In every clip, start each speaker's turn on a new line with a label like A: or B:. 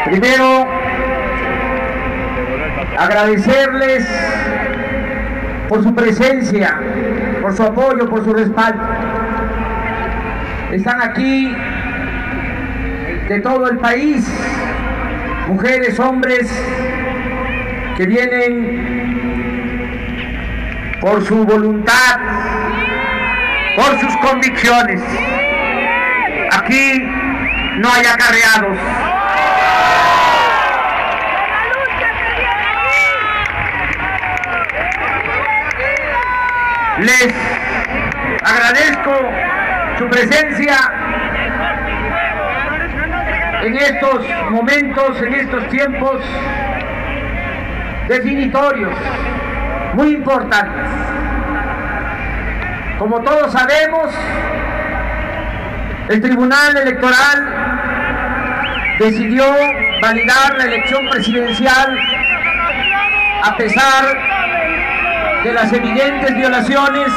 A: Primero, agradecerles por su presencia, por su apoyo, por su respaldo. Están aquí de todo el país, mujeres, hombres, que vienen por su voluntad, por sus convicciones. Aquí no hay acarreados. Les agradezco su presencia en estos momentos, en estos tiempos definitorios, muy importantes. Como todos sabemos, el Tribunal Electoral decidió validar la elección presidencial a pesar de las evidentes violaciones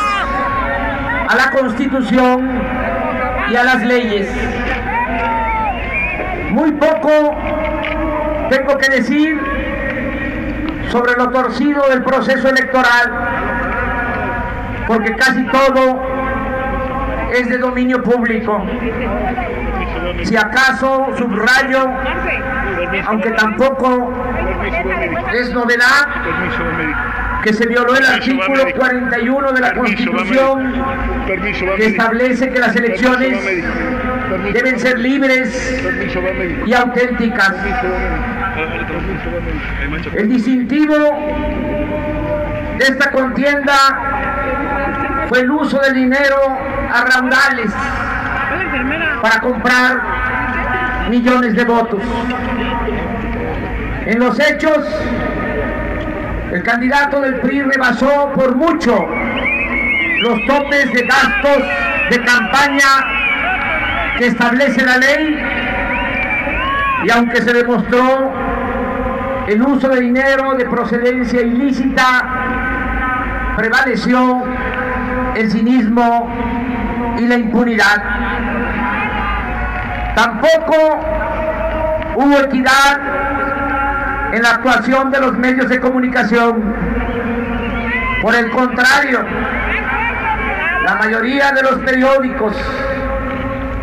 A: a la Constitución y a las leyes. Muy poco tengo que decir sobre lo torcido del proceso electoral, porque casi todo es de dominio público. Si acaso subrayo, aunque tampoco es novedad, que se violó el artículo 41 de la Constitución, que establece que las elecciones deben ser libres y auténticas. El distintivo de esta contienda fue el uso del dinero a raudales para comprar millones de votos. En los hechos, el candidato del PRI rebasó por mucho los topes de gastos de campaña que establece la ley, y aunque se demostró el uso de dinero de procedencia ilícita, prevaleció el cinismo y la impunidad. Tampoco hubo equidad en la actuación de los medios de comunicación. Por el contrario, la mayoría de los periódicos,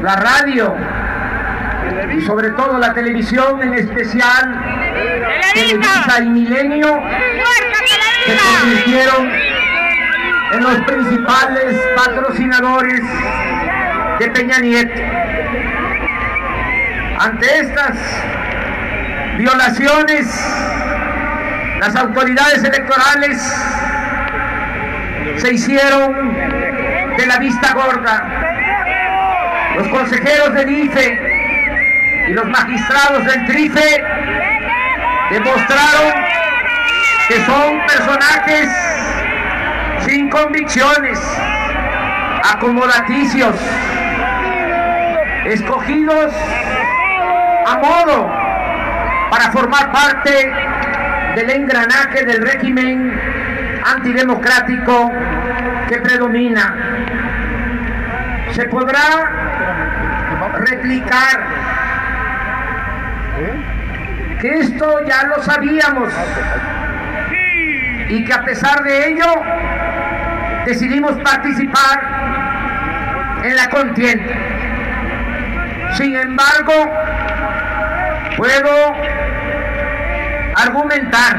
A: la radio y sobre todo la televisión, en especial Televisa y Milenio, se convirtieron en los principales patrocinadores de Peña Nieto. Ante estas violaciones, las autoridades electorales se hicieron de la vista gorda. Los consejeros del IFE y los magistrados del TRIFE demostraron que son personajes sin convicciones, acomodaticios, escogidos a modo para formar parte del engranaje del régimen antidemocrático que predomina. Se podrá replicar que esto ya lo sabíamos y que a pesar de ello decidimos participar en la contienda. Sin embargo, puedo argumentar,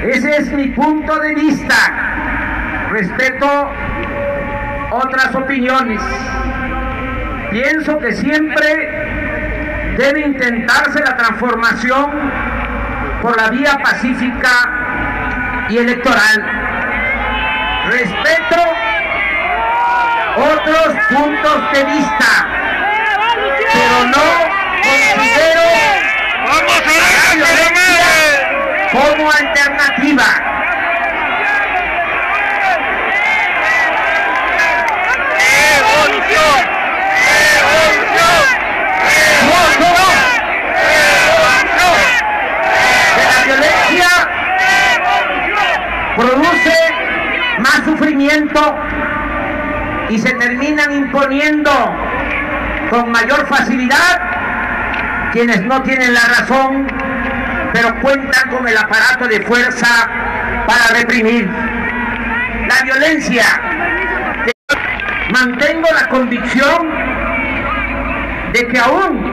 A: ese es mi punto de vista, respeto otras opiniones, pienso que siempre debe intentarse la transformación por la vía pacífica y electoral. Respeto otros puntos de vista, pero no considero la violencia como alternativa. La violencia produce más sufrimiento y se terminan imponiendo con mayor facilidad quienes no tienen la razón, pero cuentan con el aparato de fuerza para reprimir la violencia. Mantengo la convicción de que aún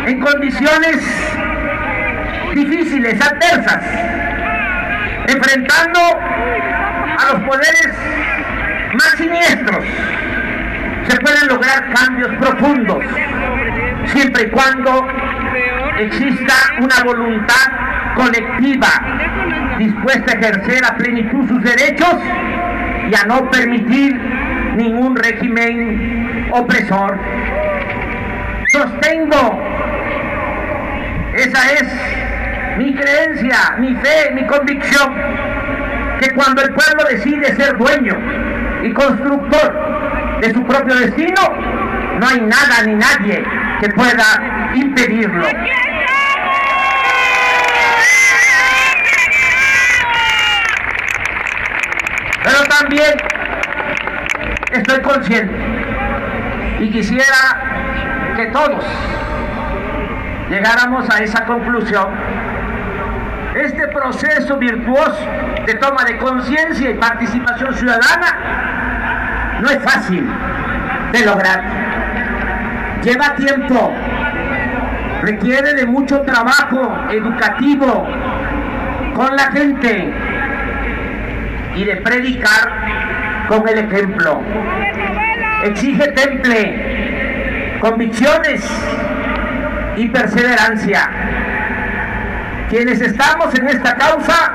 A: en condiciones difíciles, adversas, enfrentando a los poderes más siniestros, se pueden lograr cambios profundos, siempre y cuando exista una voluntad colectiva dispuesta a ejercer a plenitud sus derechos y a no permitir ningún régimen opresor. Sostengo, esa es mi creencia, mi fe, mi convicción, que cuando el pueblo decide ser dueño y constructor de su propio destino, no hay nada ni nadie que pueda impedirlo. Pero también estoy consciente y quisiera que todos llegáramos a esa conclusión. Este proceso virtuoso de toma de conciencia y participación ciudadana no es fácil de lograr. Lleva tiempo, requiere de mucho trabajo educativo con la gente y de predicar con el ejemplo. Exige temple, convicciones y perseverancia. Quienes estamos en esta causa,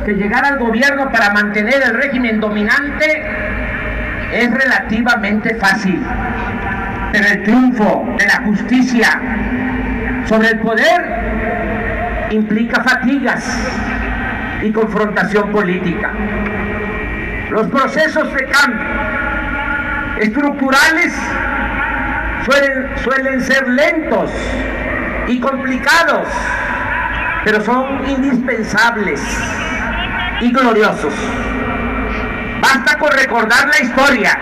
A: que llegar al gobierno para mantener el régimen dominante es relativamente fácil, pero el triunfo de la justicia sobre el poder implica fatigas y confrontación política. Los procesos de cambio estructurales suelen ser lentos y complicados, pero son indispensables y gloriosos. Basta con recordar la historia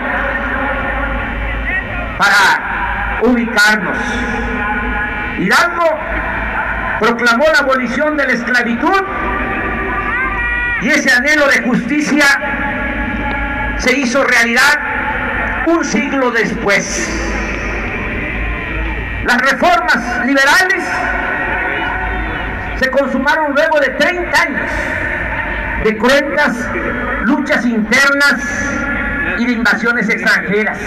A: para ubicarnos. Hidalgo proclamó la abolición de la esclavitud y ese anhelo de justicia se hizo realidad un siglo después. Las reformas liberales se consumaron luego de 30 años de cruentas luchas internas y de invasiones extranjeras.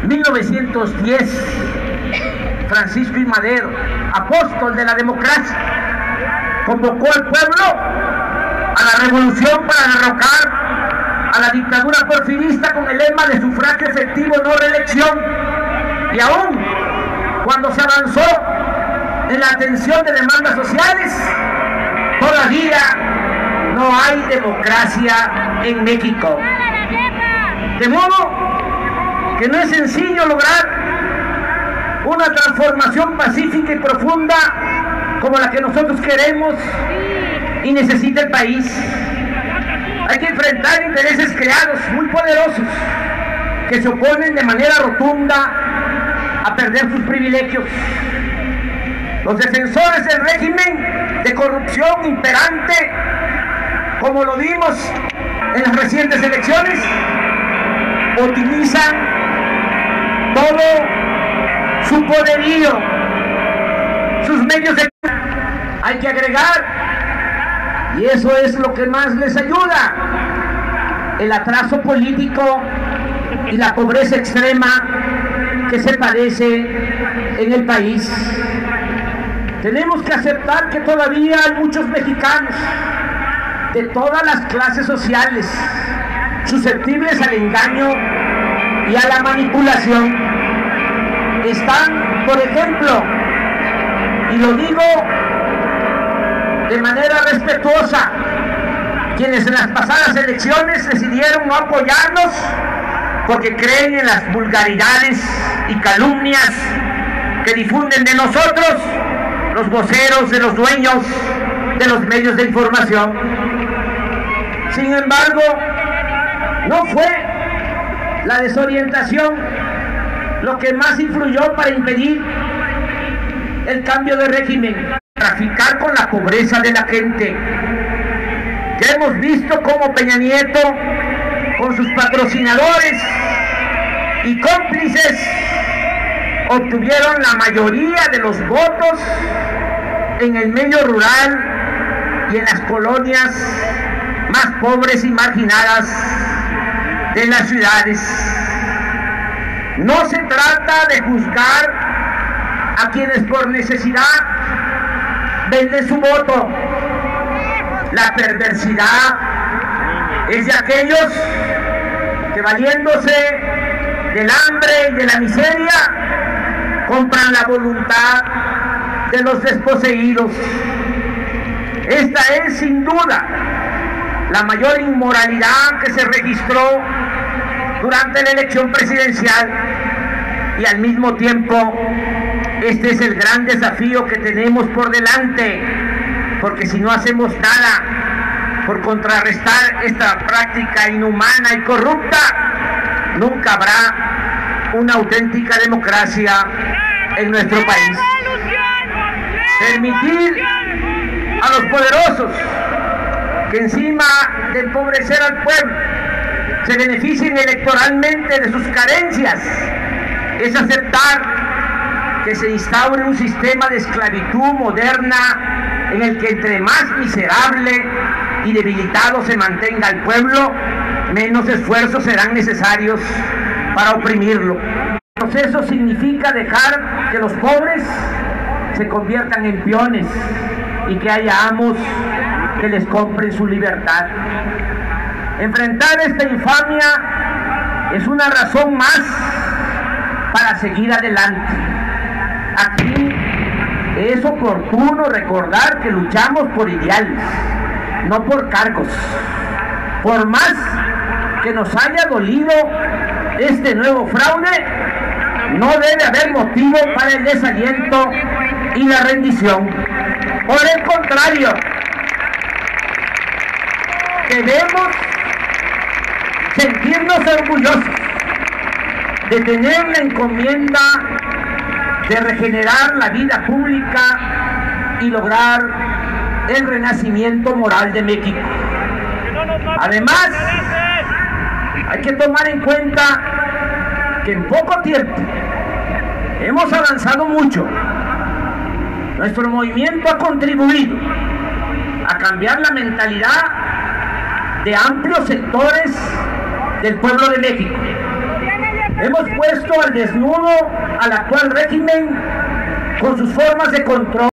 A: 1910, Francisco I. Madero, apóstol de la democracia, convocó al pueblo a la revolución para derrocar a la dictadura porfirista con el lema de sufragio efectivo, no reelección. Y aún cuando se avanzó en la atención de demandas sociales, todavía no hay democracia en México. De modo que no es sencillo lograr una transformación pacífica y profunda como la que nosotros queremos y necesita el país. Hay que enfrentar intereses creados muy poderosos que se oponen de manera rotunda a perder sus privilegios. Los defensores del régimen de corrupción imperante, como lo vimos en las recientes elecciones, utilizan todo su poderío, sus medios de... Hay que agregar, y eso es lo que más les ayuda, el atraso político y la pobreza extrema que se padece en el país. Tenemos que aceptar que todavía hay muchos mexicanos de todas las clases sociales susceptibles al engaño y a la manipulación. Están, por ejemplo, y lo digo de manera respetuosa, quienes en las pasadas elecciones decidieron no apoyarnos porque creen en las vulgaridades y calumnias que difunden de nosotros los voceros de los dueños de los medios de información. Sin embargo, no fue la desorientación lo que más influyó para impedir el cambio de régimen, traficar con la pobreza de la gente. Ya hemos visto cómo Peña Nieto, con sus patrocinadores y cómplices, obtuvieron la mayoría de los votos en el medio rural y en las colonias más pobres y marginadas de las ciudades. No se trata de juzgar a quienes por necesidad venden su voto. La perversidad es de aquellos que, valiéndose del hambre y de la miseria, compran la voluntad de los desposeídos. Esta es sin duda la mayor inmoralidad que se registró durante la elección presidencial, y al mismo tiempo este es el gran desafío que tenemos por delante, porque si no hacemos nada por contrarrestar esta práctica inhumana y corrupta, nunca habrá una auténtica democracia en nuestro país. Permitir a los poderosos que, encima de empobrecer al pueblo, se beneficien electoralmente de sus carencias, es aceptar que se instaure un sistema de esclavitud moderna en el que entre más miserable y debilitado se mantenga el pueblo, menos esfuerzos serán necesarios para oprimirlo. El proceso significa dejar que los pobres se conviertan en peones y que haya amos que les compren su libertad. Enfrentar esta infamia es una razón más para seguir adelante. Aquí es oportuno recordar que luchamos por ideales, no por cargos. Por más que nos haya dolido este nuevo fraude, no debe haber motivo para el desaliento y la rendición. Por el contrario, debemos sentirnos orgullosos de tener la encomienda de regenerar la vida pública y lograr el renacimiento moral de México. Además, hay que tomar en cuenta que en poco tiempo hemos avanzado mucho. Nuestro movimiento ha contribuido a cambiar la mentalidad de amplios sectores del pueblo de México. Hemos puesto al desnudo al actual régimen con sus formas de control.